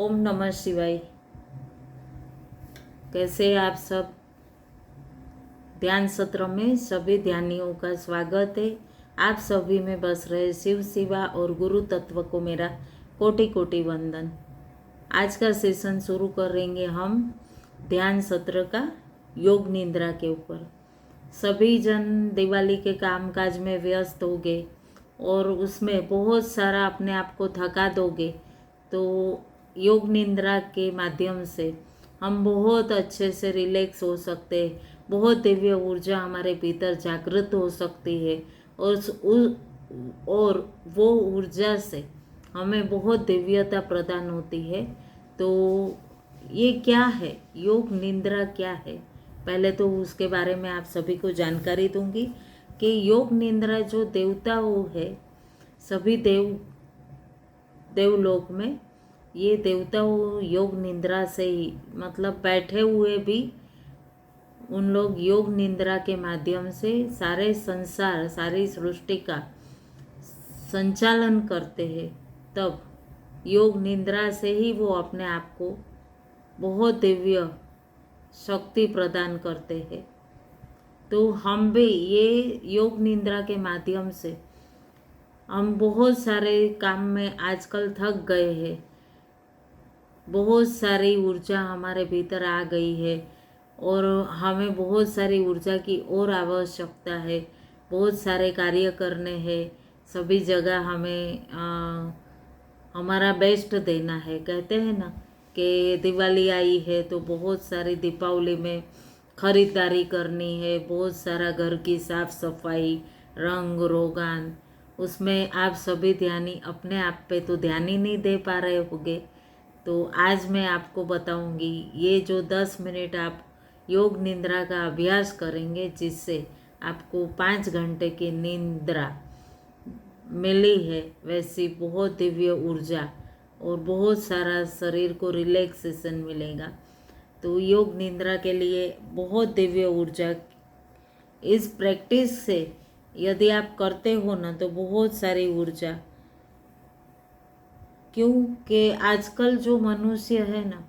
ओम नमः शिवाय। कैसे हैं आप सब? ध्यान सत्र में सभी ध्यानियों का स्वागत है। आप सभी में बस रहे शिव शिवा और गुरु तत्व को मेरा कोटि कोटि वंदन। आज का सेशन शुरू करेंगे हम ध्यान सत्र का योग निद्रा के ऊपर। सभी जन दिवाली के कामकाज में व्यस्त हो गए और उसमें बहुत सारा अपने आप को थका दोगे तो योग निद्रा के माध्यम से हम बहुत अच्छे से रिलैक्स हो सकते हैं। बहुत दिव्य ऊर्जा हमारे भीतर जागृत हो सकती है और वो ऊर्जा से हमें बहुत दिव्यता प्रदान होती है। तो ये क्या है, योग निद्रा क्या है? पहले तो उसके बारे में आप सभी को जानकारी दूंगी कि योग निद्रा जो देवताओं है, सभी देवलोक में ये देवताओं योग निद्रा से ही मतलब बैठे हुए भी उन लोग योग निद्रा के माध्यम से सारे संसार सारी सृष्टि का संचालन करते हैं। तब योग निद्रा से ही वो अपने आप को बहुत दिव्य शक्ति प्रदान करते हैं। तो हम भी ये योग निद्रा के माध्यम से हम बहुत सारे काम में आजकल थक गए हैं। बहुत सारी ऊर्जा हमारे भीतर आ गई है और हमें बहुत सारी ऊर्जा की और आवश्यकता है। बहुत सारे कार्य करने हैं, सभी जगह हमें हमारा बेस्ट देना है। कहते हैं ना कि दिवाली आई है तो बहुत सारी दीपावली में खरीदारी करनी है, बहुत सारा घर की साफ सफाई, रंग रोगान, उसमें आप सभी ध्यानी अपने आप पे तो ध्यान ही नहीं दे पा रहे होंगे। तो आज मैं आपको बताऊंगी ये जो 10 मिनट आप योग निद्रा का अभ्यास करेंगे जिससे आपको 5 घंटे की निद्रा मिली है, वैसी बहुत दिव्य ऊर्जा और बहुत सारा शरीर को रिलैक्सेशन मिलेगा। तो योग निद्रा के लिए बहुत दिव्य ऊर्जा, इस प्रैक्टिस से यदि आप करते हो ना तो बहुत सारी ऊर्जा, क्योंकि आजकल जो मनुष्य है ना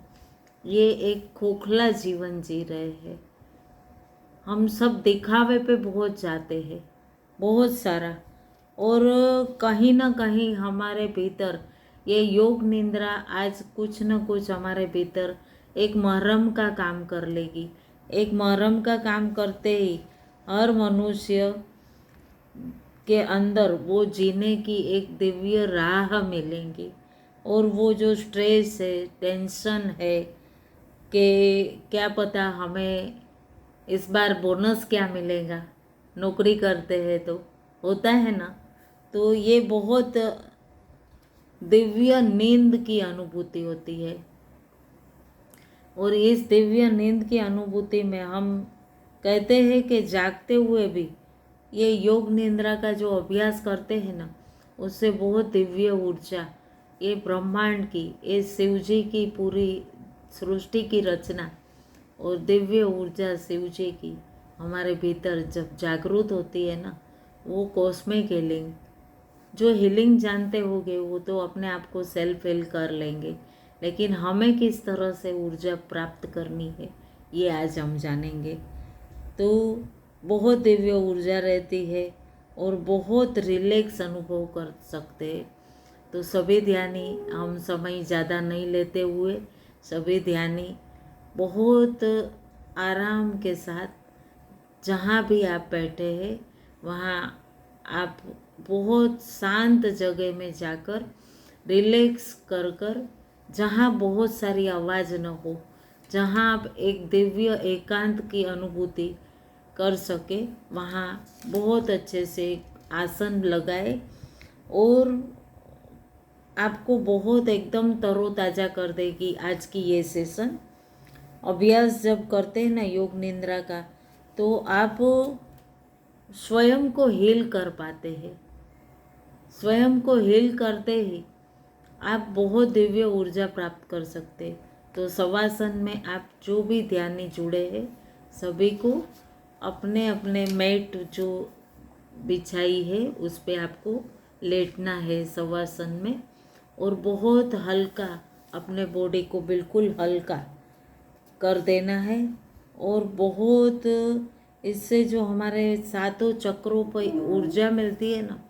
ये एक खोखला जीवन जी रहे हैं। हम सब दिखावे पे बहुत जाते हैं, बहुत सारा, और कहीं ना कहीं हमारे भीतर ये योग निद्रा आज कुछ न कुछ हमारे भीतर एक मरहम का काम कर लेगी। एक मरहम का काम करते ही हर मनुष्य के अंदर वो जीने की एक दिव्य राह मिलेंगी और वो जो स्ट्रेस है, टेंशन है कि क्या पता हमें इस बार बोनस क्या मिलेगा, नौकरी करते हैं तो होता है ना, तो ये बहुत दिव्य नींद की अनुभूति होती है। और इस दिव्य नींद की अनुभूति में हम कहते हैं कि जागते हुए भी ये योग निद्रा का जो अभ्यास करते हैं ना उससे बहुत दिव्य ऊर्जा, ये ब्रह्मांड की, ये शिव जी की पूरी सृष्टि की रचना और दिव्य ऊर्जा शिव जी की हमारे भीतर जब जागृत होती है ना, वो कॉस्मिक हीलिंग, जो हीलिंग जानते होंगे वो तो अपने आप को सेल्फ हील कर लेंगे, लेकिन हमें किस तरह से ऊर्जा प्राप्त करनी है ये आज हम जानेंगे। तो बहुत दिव्य ऊर्जा रहती है और बहुत रिलैक्स अनुभव कर सकते हैं। तो सभी ध्यानी, हम समय ज़्यादा नहीं लेते हुए सभी ध्यानी बहुत आराम के साथ जहाँ भी आप बैठे हैं वहाँ आप बहुत शांत जगह में जाकर रिलैक्स कर कर, जहाँ बहुत सारी आवाज़ न हो, जहाँ आप एक दिव्य एकांत की अनुभूति कर सके, वहाँ बहुत अच्छे से आसन लगाए और आपको बहुत एकदम तरोताज़ा कर देगी आज की ये सेशन। अभ्यास जब करते हैं ना योग निद्रा का तो आप स्वयं को हील कर पाते हैं। स्वयं को हील करते ही आप बहुत दिव्य ऊर्जा प्राप्त कर सकते हैं। तो शवासन में आप जो भी ध्यानी जुड़े हैं सभी को अपने अपने मैट जो बिछाई है उस पे आपको लेटना है शवासन में और बहुत हल्का अपने बॉडी को बिल्कुल हल्का कर देना है। और बहुत इससे जो हमारे सातों चक्रों पर ऊर्जा मिलती है ना,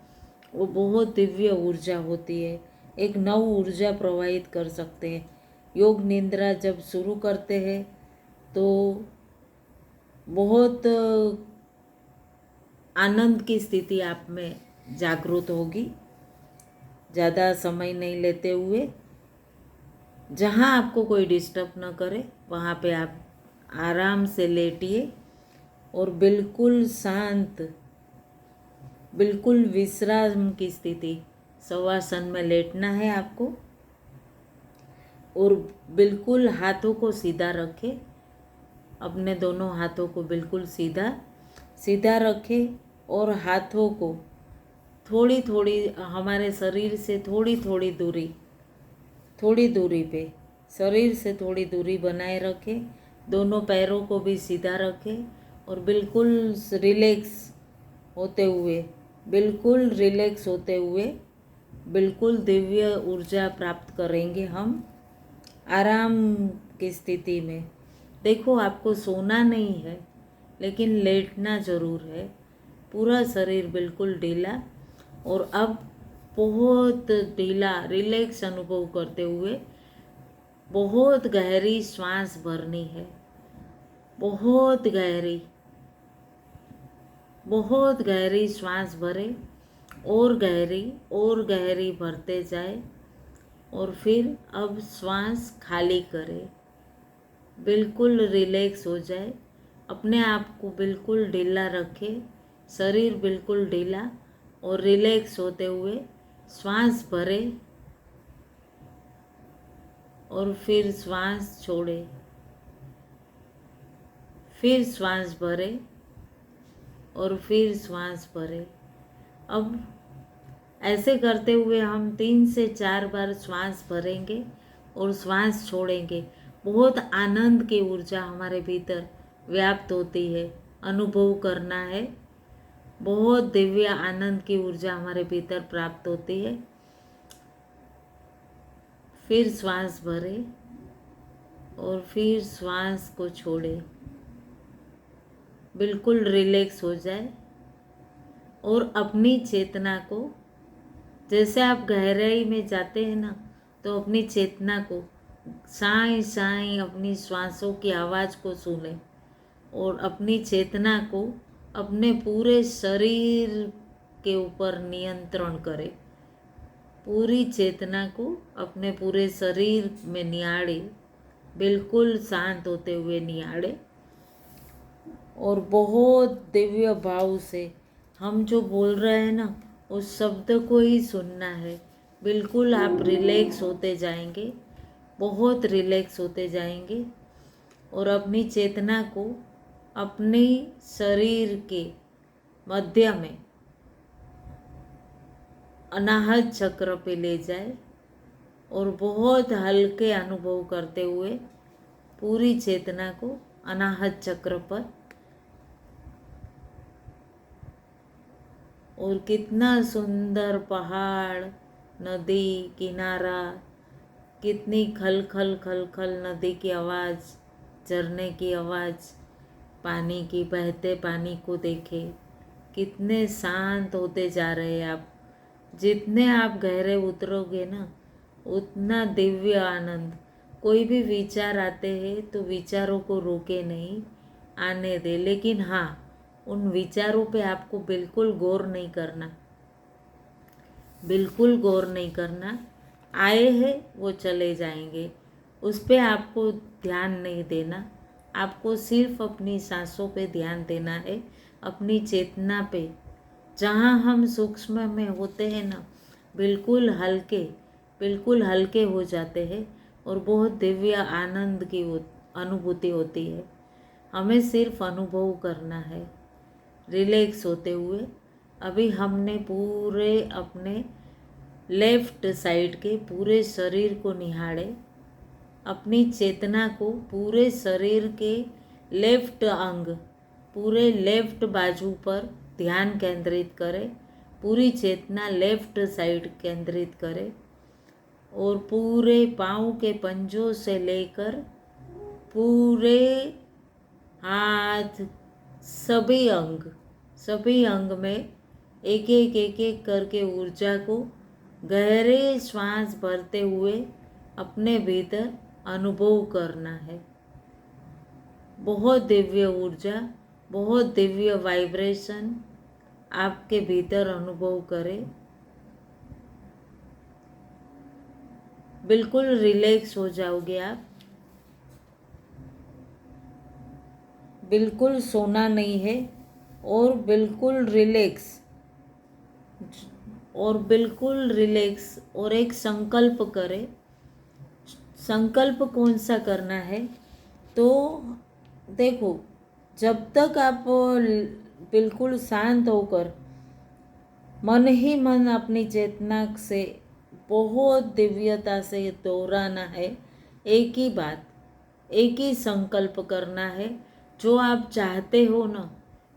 वो बहुत दिव्य ऊर्जा होती है, एक नव ऊर्जा प्रवाहित कर सकते हैं। योग निद्रा जब शुरू करते हैं तो बहुत आनंद की स्थिति आप में जागृत होगी। ज़्यादा समय नहीं लेते हुए, जहाँ आपको कोई डिस्टर्ब न करे वहाँ पे आप आराम से लेटिए और बिल्कुल शांत, बिल्कुल विश्राम की स्थिति शवासन में लेटना है आपको। और बिल्कुल हाथों को सीधा रखें, अपने दोनों हाथों को बिल्कुल सीधा सीधा रखें और हाथों को थोड़ी थोड़ी हमारे शरीर से थोड़ी दूरी पे शरीर से थोड़ी दूरी बनाए रखें। दोनों पैरों को भी सीधा रखें और बिल्कुल रिलैक्स होते हुए बिल्कुल दिव्य ऊर्जा प्राप्त करेंगे हम आराम की स्थिति में। देखो, आपको सोना नहीं है लेकिन लेटना ज़रूर है। पूरा शरीर बिल्कुल ढीला, और अब बहुत ढीला रिलैक्स अनुभव करते हुए बहुत गहरी श्वास भरनी है। बहुत गहरी श्वास भरे और गहरी भरते जाए। और फिर अब श्वास खाली करें, बिल्कुल रिलैक्स हो जाए। अपने आप को बिल्कुल ढीला रखें, शरीर बिल्कुल ढीला और रिलैक्स होते हुए श्वास भरे और फिर श्वास छोड़े, फिर श्वास भरे और फिर श्वास भरे। अब ऐसे करते हुए हम 3 से 4 बार श्वास भरेंगे और श्वास छोड़ेंगे। बहुत आनंद की ऊर्जा हमारे भीतर व्याप्त होती है, अनुभव करना है। बहुत दिव्य आनंद की ऊर्जा हमारे भीतर प्राप्त होती है। फिर श्वास भरे और फिर श्वास को छोड़े, बिल्कुल रिलैक्स हो जाए। और अपनी चेतना को, जैसे आप गहराई में जाते हैं ना, तो अपनी चेतना को साई साई अपनी श्वासों की आवाज़ को सुने और अपनी चेतना को अपने पूरे शरीर के ऊपर नियंत्रण करें। पूरी चेतना को अपने पूरे शरीर में निहारे, बिल्कुल शांत होते हुए निहारे। और बहुत दिव्य भाव से हम जो बोल रहे हैं ना, उस शब्द को ही सुनना है। बिल्कुल आप रिलैक्स होते जाएंगे, बहुत रिलैक्स होते जाएंगे। और अपनी चेतना को अपने शरीर के मध्य में अनाहत चक्र पे ले जाए और बहुत हल्के अनुभव करते हुए पूरी चेतना को अनाहत चक्र पर। और कितना सुंदर पहाड़, नदी किनारा, कितनी खल खल नदी की आवाज़, झरने की आवाज़, पानी की, बहते पानी को देखे। कितने शांत होते जा रहे हैं आप। जितने आप गहरे उतरोगे ना, उतना दिव्य आनंद। कोई भी विचार आते हैं तो विचारों को रोके नहीं, आने दे। लेकिन हाँ, उन विचारों पे आपको बिल्कुल गौर नहीं करना, बिल्कुल गौर नहीं करना। आए हैं वो चले जाएंगे, उस पे आपको ध्यान नहीं देना। आपको सिर्फ अपनी सांसों पे ध्यान देना है, अपनी चेतना पे। जहाँ हम सूक्ष्म में होते हैं ना, बिल्कुल हल्के हो जाते हैं और बहुत दिव्य आनंद की अनुभूति होती है। हमें सिर्फ अनुभव करना है रिलैक्स होते हुए। अभी हमने पूरे अपने लेफ्ट साइड के पूरे शरीर को निहारे, अपनी चेतना को पूरे शरीर के लेफ्ट अंग, पूरे लेफ्ट बाजू पर ध्यान केंद्रित करें। पूरी चेतना लेफ्ट साइड केंद्रित करें और पूरे पाँव के पंजों से लेकर पूरे हाथ, सभी अंग में एक एक करके ऊर्जा को गहरे श्वास भरते हुए अपने भीतर अनुभव करना है। बहुत दिव्य ऊर्जा, बहुत दिव्य वाइब्रेशन आपके भीतर अनुभव करें। बिल्कुल रिलैक्स हो जाओगे आप। बिल्कुल सोना नहीं है और बिल्कुल रिलैक्स और एक संकल्प करें। संकल्प कौन सा करना है? तो देखो, जब तक आप बिल्कुल शांत होकर मन ही मन अपनी चेतना से बहुत दिव्यता से दोहराना है, एक ही बात, एक ही संकल्प करना है। जो आप चाहते हो ना,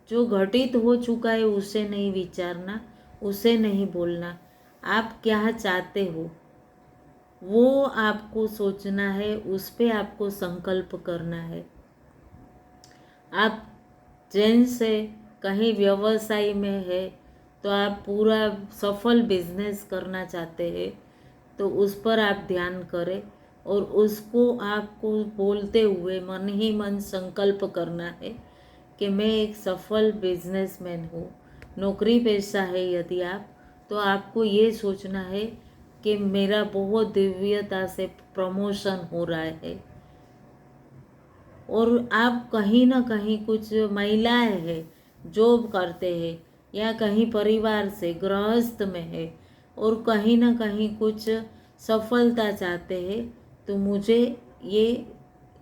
जो घटित हो चुका है उसे नहीं विचारना, उसे नहीं बोलना। आप क्या चाहते हो वो आपको सोचना है, उस पे आपको संकल्प करना है। आप जैन से कहीं व्यवसाय में है तो आप पूरा सफल बिजनेस करना चाहते हैं तो उस पर आप ध्यान करें और उसको आपको बोलते हुए मन ही मन संकल्प करना है कि मैं एक सफल बिजनेसमैन हूँ। नौकरी पेशा है यदि आप, तो आपको ये सोचना है कि मेरा बहुत दिव्यता से प्रमोशन हो रहा है। और आप कहीं ना कहीं कुछ महिलाएं हैं, जॉब करते हैं या कहीं परिवार से गृहस्थ में है और कहीं ना कहीं कुछ सफलता चाहते हैं, तो मुझे ये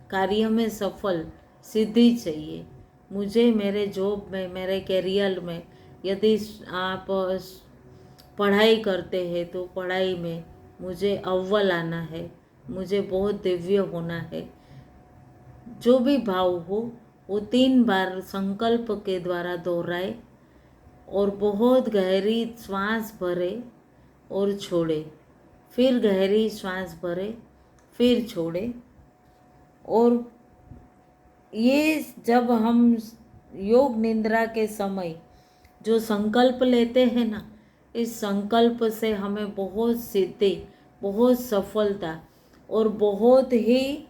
कार्य में सफल सिद्धि चाहिए। मुझे मेरे जॉब में, मेरे करियर में, यदि आप पढ़ाई करते हैं तो पढ़ाई में मुझे अव्वल आना है, मुझे बहुत दिव्य होना है। जो भी भाव हो वो 3 बार संकल्प के द्वारा दोहराए और बहुत गहरी श्वास भरे और छोड़े, फिर गहरी श्वास भरे, फिर छोड़े। और ये जब हम योग निद्रा के समय जो संकल्प लेते हैं ना, इस संकल्प से हमें बहुत सिद्धि, बहुत सफलता और बहुत ही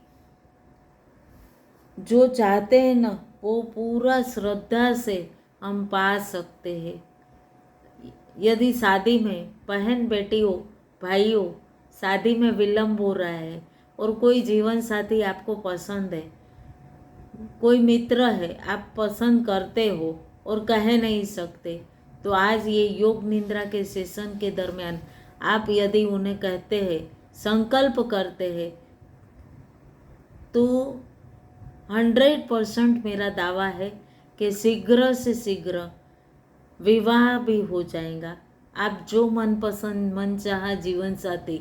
जो चाहते हैं ना वो पूरा श्रद्धा से हम पा सकते हैं। यदि शादी में बहन बेटियों भाइयों शादी में विलम्ब हो रहा है और कोई जीवन साथी आपको पसंद है, कोई मित्र है आप पसंद करते हो और कह नहीं सकते, तो आज ये योग निद्रा के सेशन के दरमियान आप यदि उन्हें कहते हैं, संकल्प करते हैं, तो 100% मेरा दावा है कि शीघ्र से शीघ्र विवाह भी हो जाएगा। आप जो मनपसंद मनचाहा जीवन साथी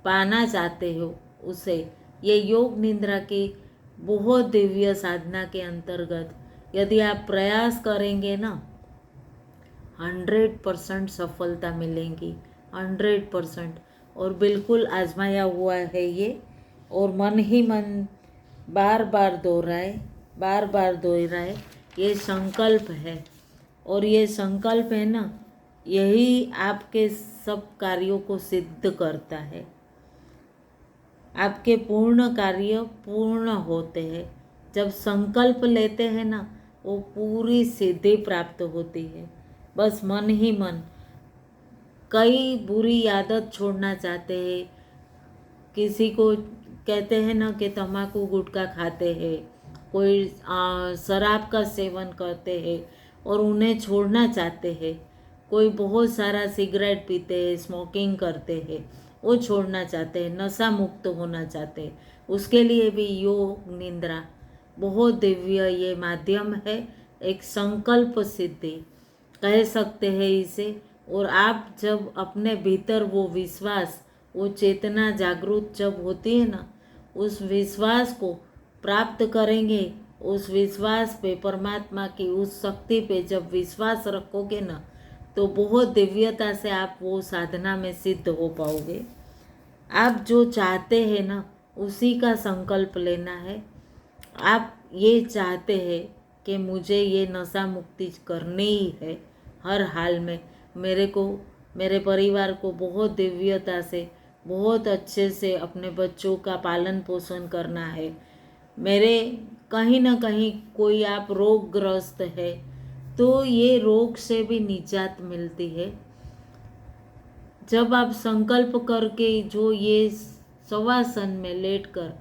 पाना चाहते हो उसे ये योग निद्रा की बहुत दिव्य साधना के अंतर्गत यदि आप प्रयास करेंगे ना, 100% सफलता मिलेंगी, 100%। और बिल्कुल आजमाया हुआ है ये, और मन ही मन बार बार दोहराए, ये संकल्प है। और ये संकल्प है ना, यही आपके सब कार्यों को सिद्ध करता है। आपके पूर्ण कार्य पूर्ण होते हैं। जब संकल्प लेते हैं ना, वो पूरी सिद्धि प्राप्त होती है। बस मन ही मन कई बुरी आदत छोड़ना चाहते हैं। किसी को कहते हैं ना कि तम्बाकू गुटखा खाते हैं, कोई शराब का सेवन करते हैं और उन्हें छोड़ना चाहते हैं, कोई बहुत सारा सिगरेट पीते हैं, स्मोकिंग करते हैं, वो छोड़ना चाहते हैं, नशा मुक्त होना चाहते हैं, उसके लिए भी योग निद्रा बहुत दिव्य ये माध्यम है, एक संकल्प सिद्धि कह सकते हैं इसे। और आप जब अपने भीतर वो विश्वास, वो चेतना जागृत जब होती है ना, उस विश्वास को प्राप्त करेंगे, उस विश्वास पे, परमात्मा की उस शक्ति पे जब विश्वास रखोगे ना, तो बहुत दिव्यता से आप वो साधना में सिद्ध हो पाओगे। आप जो चाहते हैं ना उसी का संकल्प लेना है। आप ये चाहते हैं कि मुझे ये नशा मुक्ति करनी ही है हर हाल में, मेरे को मेरे परिवार को बहुत दिव्यता से बहुत अच्छे से अपने बच्चों का पालन पोषण करना है, मेरे कहीं ना कहीं कोई आप रोगग्रस्त है तो ये रोग से भी निजात मिलती है। जब आप संकल्प करके जो ये शवासन में लेटकर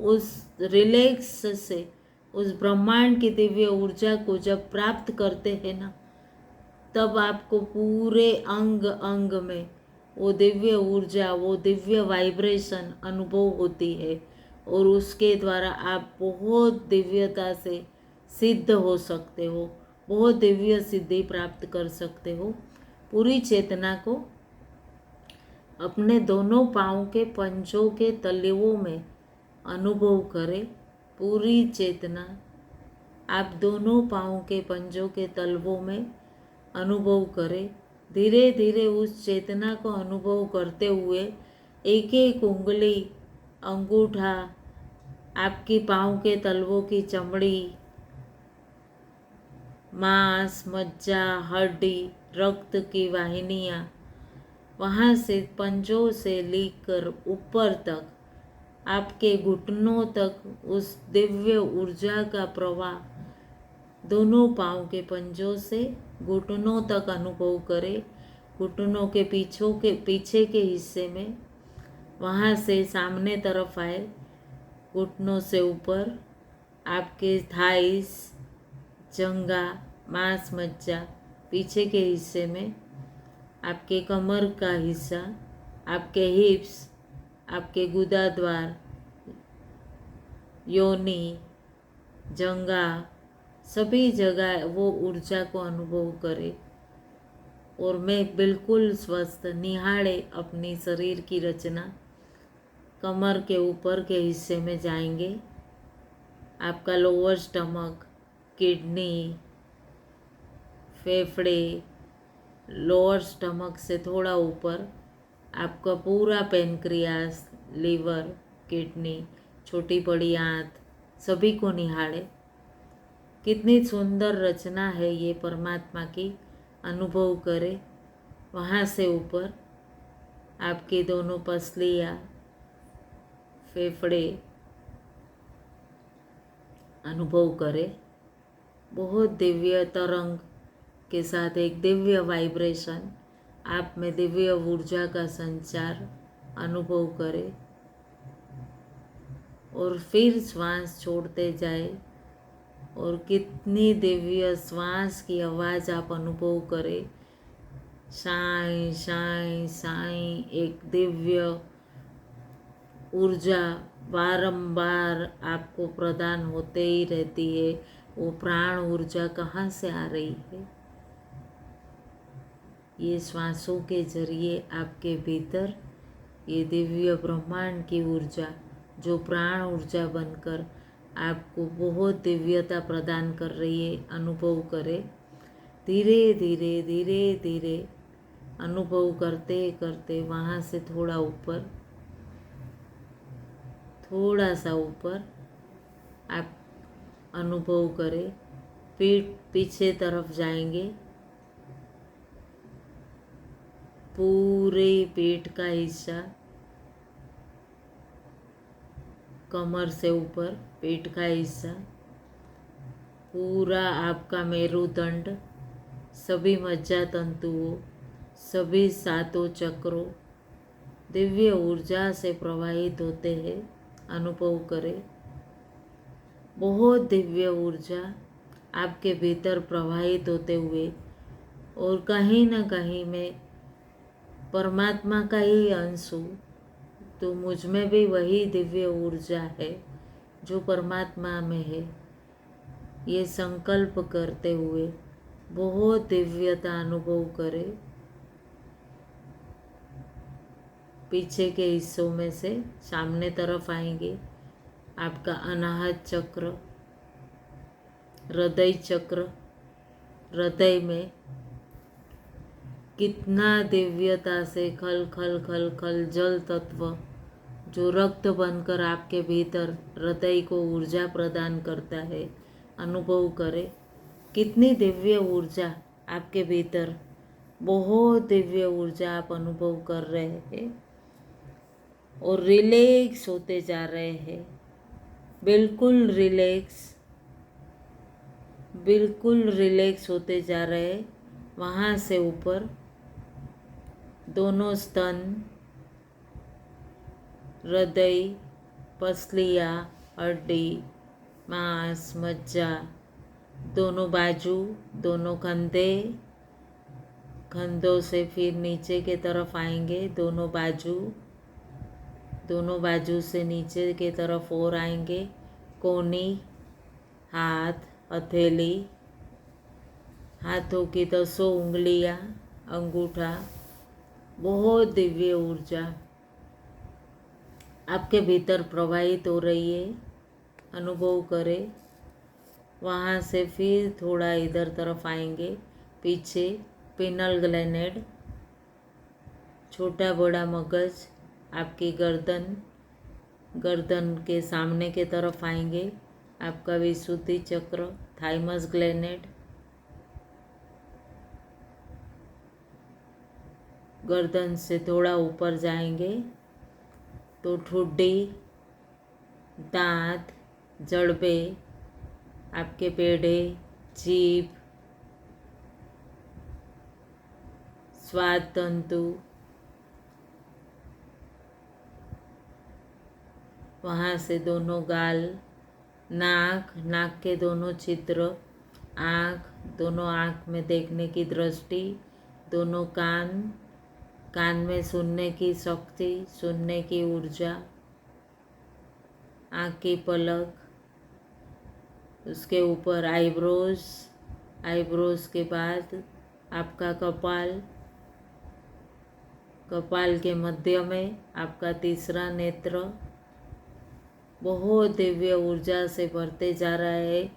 उस रिलैक्स से उस ब्रह्मांड की दिव्य ऊर्जा को जब प्राप्त करते हैं ना, तब आपको पूरे अंग अंग में वो दिव्य ऊर्जा वो दिव्य वाइब्रेशन अनुभव होती है और उसके द्वारा आप बहुत दिव्यता से सिद्ध हो सकते हो, बहुत दिव्य सिद्धि प्राप्त कर सकते हो। पूरी चेतना को अपने दोनों पाँव के पंजों के तलवों में अनुभव करें। पूरी चेतना आप दोनों पाँव के पंजों के तलवों में अनुभव करें। धीरे धीरे उस चेतना को अनुभव करते हुए एक एक उंगली, अंगूठा, आपकी पाँव के तलवों की चमड़ी, मांस, मज्जा, हड्डी, रक्त की वाहिनियाँ, वहाँ से पंजों से लेकर ऊपर तक आपके घुटनों तक उस दिव्य ऊर्जा का प्रवाह दोनों पाँव के पंजों से घुटनों तक अनुभव करें। घुटनों के पीछे के हिस्से में, वहाँ से सामने तरफ आए, घुटनों से ऊपर आपके थाइस, जंगा, मांस, मज्जा, पीछे के हिस्से में आपके कमर का हिस्सा, आपके हिप्स, आपके गुदाद्वार, योनि, जंगा, सभी जगह वो ऊर्जा को अनुभव करें। और मैं बिल्कुल स्वस्थ निहारे अपनी शरीर की रचना कमर के ऊपर के हिस्से में जाएंगे। आपका लोअर स्टमक, किडनी, फेफड़े, लोअर स्टमक से थोड़ा ऊपर आपका पूरा पेनक्रियास, लीवर, किडनी, छोटी बड़ी आंत, सभी को निहारे। कितनी सुंदर रचना है ये परमात्मा की, अनुभव करें। वहाँ से ऊपर आपकी दोनों पसलियाँ, फेफड़े अनुभव करें। बहुत दिव्य तरंग के साथ एक दिव्य वाइब्रेशन, आप में दिव्य ऊर्जा का संचार अनुभव करें और फिर श्वास छोड़ते जाए। और कितनी दिव्य श्वास की आवाज़ आप अनुभव करें। साई साई साई, एक दिव्य ऊर्जा बारंबार आपको प्रदान होते ही रहती है। वो प्राण ऊर्जा कहाँ से आ रही है? ये श्वासों के जरिए आपके भीतर ये दिव्य ब्रह्मांड की ऊर्जा जो प्राण ऊर्जा बनकर आपको बहुत दिव्यता प्रदान कर रही है, अनुभव करें। धीरे धीरे धीरे धीरे अनुभव करते करते वहाँ से थोड़ा ऊपर, थोड़ा सा ऊपर आप अनुभव करें। पीठ पीछे तरफ जाएंगे, पूरे पेट का हिस्सा, कमर से ऊपर पेट का हिस्सा, पूरा आपका मेरुदंड, सभी मज्जा तंतुओं, सभी सातों चक्रों दिव्य ऊर्जा से प्रवाहित होते हैं, अनुभव करें। बहुत दिव्य ऊर्जा आपके भीतर प्रवाहित होते हुए, और कहीं ना कहीं मैं परमात्मा का ही अंश हूँ, तो मुझ में भी वही दिव्य ऊर्जा है जो परमात्मा में है। ये संकल्प करते हुए बहुत दिव्यता अनुभव करें। पीछे के हिस्सों में से सामने तरफ आएंगे आपका अनाहत चक्र, हृदय चक्र। हृदय में कितना दिव्यता से खल खल खल खल जल तत्व जो रक्त बनकर आपके भीतर हृदय को ऊर्जा प्रदान करता है, अनुभव करें। कितनी दिव्य ऊर्जा आपके भीतर, बहुत दिव्य ऊर्जा आप अनुभव कर रहे हैं और रिलैक्स होते जा रहे हैं। बिल्कुल रिलैक्स होते जा रहे हैं। वहाँ से ऊपर दोनों स्तन, हृदय, पसलियाँ, हड्डी, मांस, मज्जा, दोनों बाजू, दोनों कंधे, कंधों से फिर नीचे के तरफ आएंगे दोनों बाजू से नीचे के तरफ और आएंगे। कोहनी, हाथ, हथेली, हाथों की 10 उंगलियां, अंगूठा, बहुत दिव्य ऊर्जा आपके भीतर प्रवाहित हो रही है, अनुभव करें। वहाँ से फिर थोड़ा इधर तरफ आएंगे, पीछे पिनल ग्लैंड, छोटा बड़ा मगज, आपकी गर्दन के सामने के तरफ आएंगे, आपका विशुद्धि चक्र, थाइमस ग्लैंड, गर्दन से थोड़ा ऊपर जाएंगे तो ठुड्डी, दांत, जड़बे, आपके पेड़े, जीभ, स्वाद तंतु, वहाँ से दोनों गाल, नाक के दोनों छिद्र, आँख, दोनों आँख में देखने की दृष्टि, दोनों कान में सुनने की शक्ति, सुनने की ऊर्जा, आँख की पलक, उसके ऊपर आईब्रोज के बाद आपका कपाल के मध्य में आपका तीसरा नेत्र बहुत दिव्य ऊर्जा से भरते जा रहा है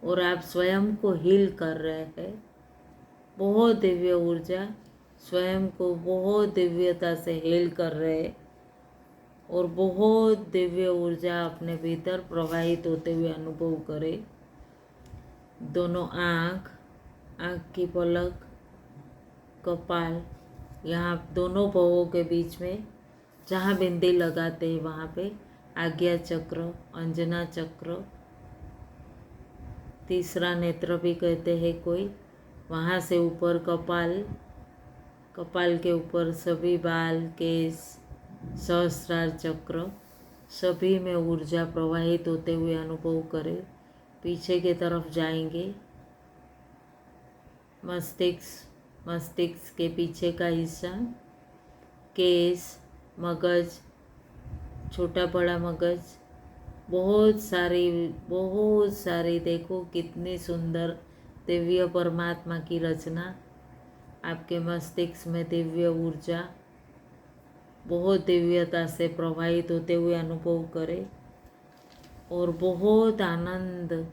और आप स्वयं को हील कर रहे हैं। बहुत दिव्य ऊर्जा स्वयं को बहुत दिव्यता से हील कर रहे हैं और बहुत दिव्य ऊर्जा अपने भीतर प्रवाहित होते हुए अनुभव करें। दोनों आँख की पलक, कपाल, यहाँ दोनों भवों के बीच में जहाँ बिंदी लगाते हैं वहाँ पे आज्ञा चक्र, अंजना चक्र, तीसरा नेत्र भी कहते हैं कोई। वहाँ से ऊपर कपाल के ऊपर सभी बाल, केस, सहस्रार चक्र, सभी में ऊर्जा प्रवाहित होते हुए अनुभव करें। पीछे के तरफ जाएंगे, मस्तिष्क के पीछे का हिस्सा, केस, मगज, छोटा बड़ा मगज, बहुत सारी देखो कितनी सुंदर दिव्य परमात्मा की रचना। आपके मस्तिष्क में दिव्य ऊर्जा बहुत दिव्यता से प्रवाहित होते हुए अनुभव करें और बहुत आनंद,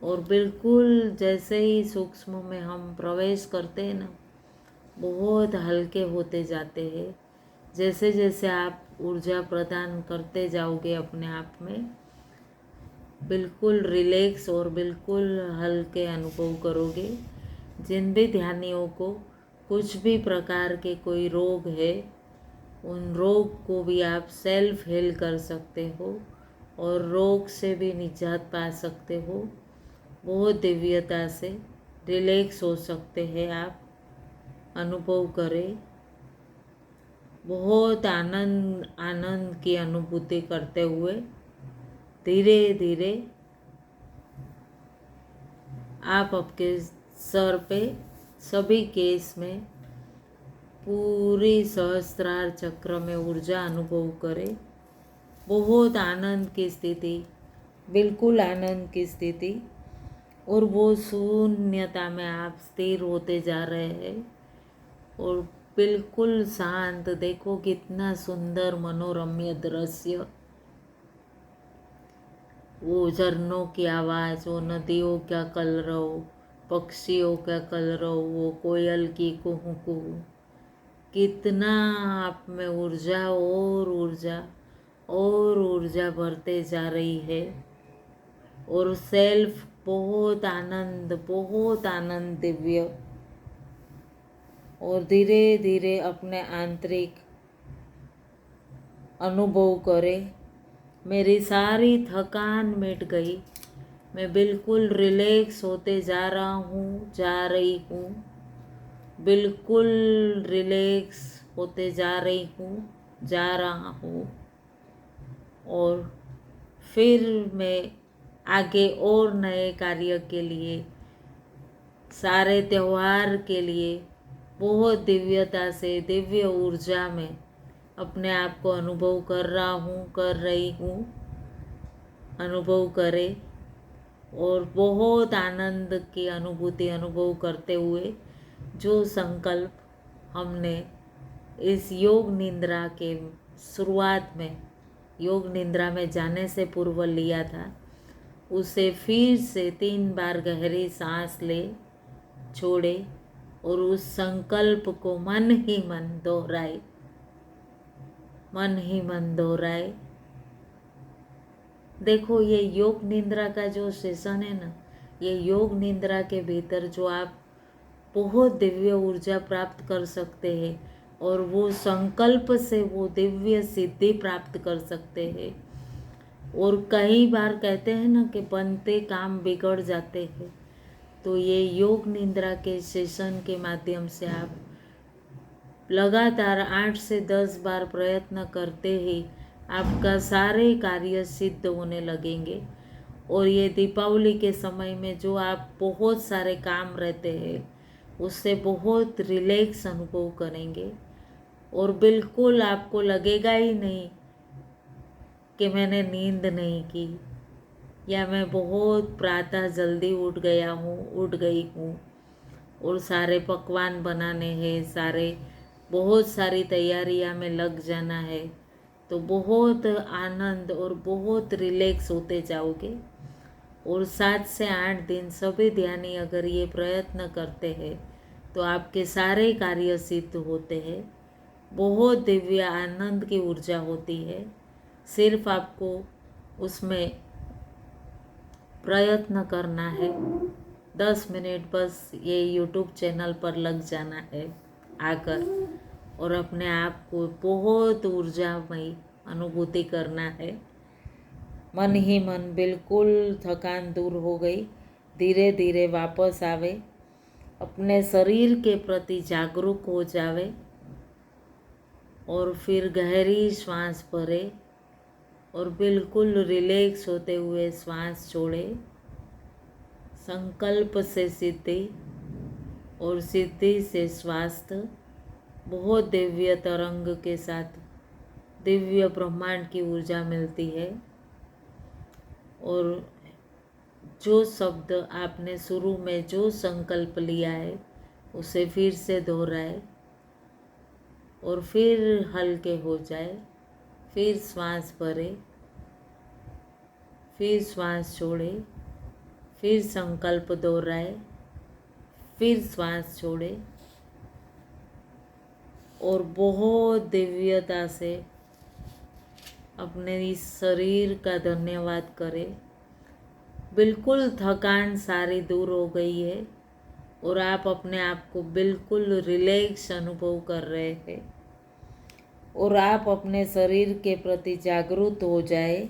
और बिल्कुल जैसे ही सूक्ष्म में हम प्रवेश करते हैं ना, बहुत हल्के होते जाते हैं। जैसे जैसे आप ऊर्जा प्रदान करते जाओगे अपने आप में, बिल्कुल रिलैक्स और बिल्कुल हल्के अनुभव करोगे। जिन भी ध्यानियों को कुछ भी प्रकार के कोई रोग है, उन रोग को भी आप सेल्फ हील कर सकते हो और रोग से भी निजात पा सकते हो। बहुत दिव्यता से रिलैक्स हो सकते हैं आप, अनुभव करें। बहुत आनंद की अनुभूति करते हुए धीरे धीरे आप आपके सर पे सभी केस में पूरी सहस्त्रार चक्र में ऊर्जा अनुभव करें। बहुत आनंद की स्थिति, बिल्कुल आनंद की स्थिति, और वो शून्यता में आप स्थिर होते जा रहे हैं और बिल्कुल शांत। देखो कितना सुंदर मनोरम्य दृश्य, वो झरनों की आवाज़, वो नदियों का कलरव, पक्षियों का कलरव, वो कोयल की कुहू कुहू, कितना आप में ऊर्जा और ऊर्जा और ऊर्जा बढ़ते जा रही है और सेल्फ बहुत आनंद दिव्य और धीरे धीरे अपने आंतरिक अनुभव करे। मेरी सारी थकान मिट गई, मैं बिल्कुल रिलैक्स होते जा रहा हूँ, जा रही हूँ, बिल्कुल रिलैक्स होते जा रही हूँ, जा रहा हूँ। और फिर मैं आगे और नए कार्य के लिए, सारे त्यौहार के लिए बहुत दिव्यता से, दिव्य ऊर्जा में अपने आप को अनुभव कर रहा हूँ, कर रही हूँ। अनुभव करे और बहुत आनंद की अनुभूति अनुभव करते हुए जो संकल्प हमने इस योग निद्रा के शुरुआत में, योग निद्रा में जाने से पूर्व लिया था, उसे फिर से 3 बार गहरी सांस ले, छोड़े और उस संकल्प को मन ही मन दोहराए, मन ही मन दोहराए। देखो, ये योग निद्रा का जो सेशन है ना, ये योग निद्रा के भीतर जो आप बहुत दिव्य ऊर्जा प्राप्त कर सकते हैं और वो संकल्प से वो दिव्य सिद्धि प्राप्त कर सकते हैं। और कई बार कहते हैं ना कि बनते काम बिगड़ जाते हैं, तो ये योग निद्रा के सेशन के माध्यम से आप लगातार 8 से 10 बार प्रयत्न करते ही आपका सारे कार्य सिद्ध होने लगेंगे। और ये दीपावली के समय में जो आप बहुत सारे काम रहते हैं उससे बहुत रिलैक्स अनुभव करेंगे और बिल्कुल आपको लगेगा ही नहीं कि मैंने नींद नहीं की या मैं बहुत प्रातः जल्दी उठ गया हूँ, उठ गई हूँ और सारे पकवान बनाने हैं, सारे बहुत सारी तैयारियां में लग जाना है। तो बहुत आनंद और बहुत रिलैक्स होते जाओगे। और 7 से 8 दिन सभी ध्यानी अगर ये प्रयत्न करते हैं तो आपके सारे कार्य सिद्ध होते हैं। बहुत दिव्य आनंद की ऊर्जा होती है। सिर्फ आपको उसमें प्रयत्न करना है। 10 मिनट बस ये यूट्यूब चैनल पर लग जाना है आकर और अपने आप को बहुत ऊर्जामयी अनुभूति करना है। मन ही मन बिल्कुल थकान दूर हो गई, धीरे धीरे वापस आवे, अपने शरीर के प्रति जागरूक हो जावे और फिर गहरी श्वास भरे और बिल्कुल रिलैक्स होते हुए श्वास छोड़े। संकल्प से सिद्धि और सिद्धि से स्वास्थ्य, बहुत दिव्य तरंग के साथ दिव्य ब्रह्मांड की ऊर्जा मिलती है। और जो शब्द आपने शुरू में जो संकल्प लिया है उसे फिर से दोहराए और फिर हल्के हो जाए। फिर श्वास भरे, फिर श्वास छोड़े, फिर संकल्प दोहराए, फिर श्वास छोड़े और बहुत दिव्यता से अपने इस शरीर का धन्यवाद करें। बिल्कुल थकान सारी दूर हो गई है और आप अपने आप को बिल्कुल रिलैक्स अनुभव कर रहे हैं और आप अपने शरीर के प्रति जागरूक हो जाए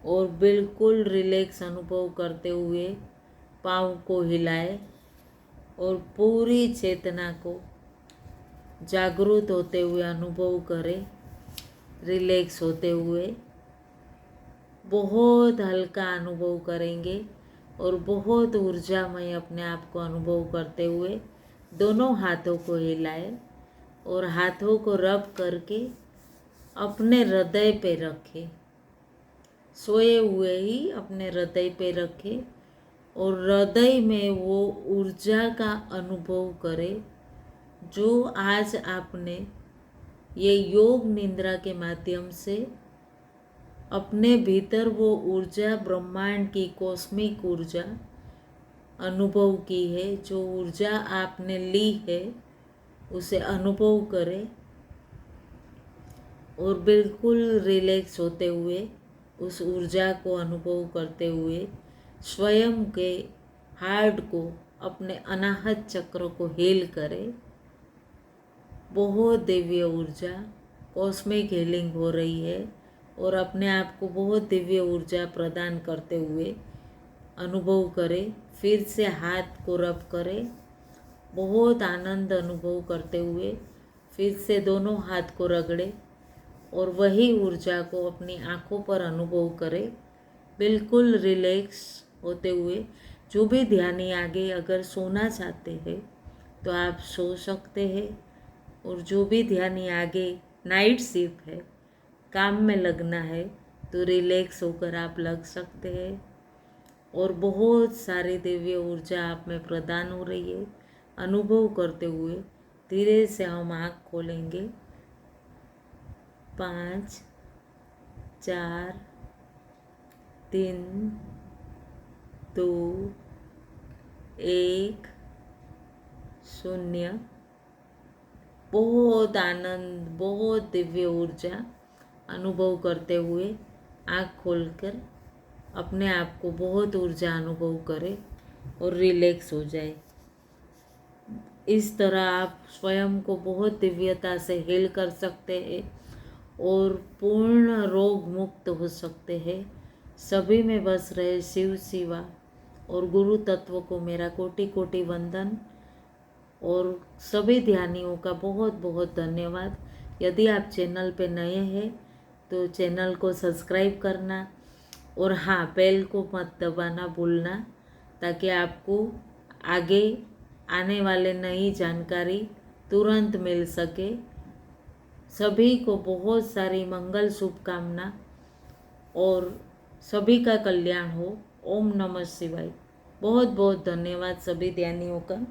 और बिल्कुल रिलैक्स अनुभव करते हुए पाँव को हिलाए और पूरी चेतना को जागरूक होते हुए अनुभव करें। रिलैक्स होते हुए बहुत हल्का अनुभव करेंगे और बहुत ऊर्जामय अपने आप को अनुभव करते हुए दोनों हाथों को हिलाए और हाथों को रब करके अपने हृदय पे रखें। सोए हुए ही अपने हृदय पे रखें और हृदय में वो ऊर्जा का अनुभव करें जो आज आपने ये योग निद्रा के माध्यम से अपने भीतर वो ऊर्जा, ब्रह्मांड की कॉस्मिक ऊर्जा अनुभव की है। जो ऊर्जा आपने ली है उसे अनुभव करें और बिल्कुल रिलैक्स होते हुए उस ऊर्जा को अनुभव करते हुए स्वयं के हार्ट को, अपने अनाहत चक्र को हील करें। बहुत दिव्य ऊर्जा, कॉस्मिक हीलिंग हो रही है और अपने आप को बहुत दिव्य ऊर्जा प्रदान करते हुए अनुभव करें। फिर से हाथ को रब करें, बहुत आनंद अनुभव करते हुए फिर से दोनों हाथ को रगड़े और वही ऊर्जा को अपनी आँखों पर अनुभव करें, बिल्कुल रिलैक्स होते हुए। जो भी ध्यानी आगे अगर सोना चाहते हैं तो आप सो सकते हैं, और जो भी ध्यानी आगे नाइट शिफ्ट है, काम में लगना है, तो रिलैक्स होकर आप लग सकते हैं। और बहुत सारी दिव्य ऊर्जा आप में प्रदान हो रही है। अनुभव करते हुए धीरे से हम आँख खोलेंगे। 5 4 3 2 1 0। बहुत आनंद, बहुत दिव्य ऊर्जा अनुभव करते हुए आँख खोलकर अपने आप को बहुत ऊर्जा अनुभव करें और रिलैक्स हो जाए। इस तरह आप स्वयं को बहुत दिव्यता से हील कर सकते हैं और पूर्ण रोग मुक्त हो सकते हैं। सभी में बस रहे शिव शिवा और गुरु तत्व को मेरा कोटि कोटि वंदन, और सभी ध्यानियों का बहुत बहुत धन्यवाद। यदि आप चैनल पे नए हैं तो चैनल को सब्सक्राइब करना, और हाँ, बेल को मत दबाना भूलना, ताकि आपको आगे आने वाले नई जानकारी तुरंत मिल सके। सभी को बहुत सारी मंगल शुभकामना और सभी का कल्याण हो। ओम नमः शिवाय। बहुत बहुत धन्यवाद सभी ध्यानियों का।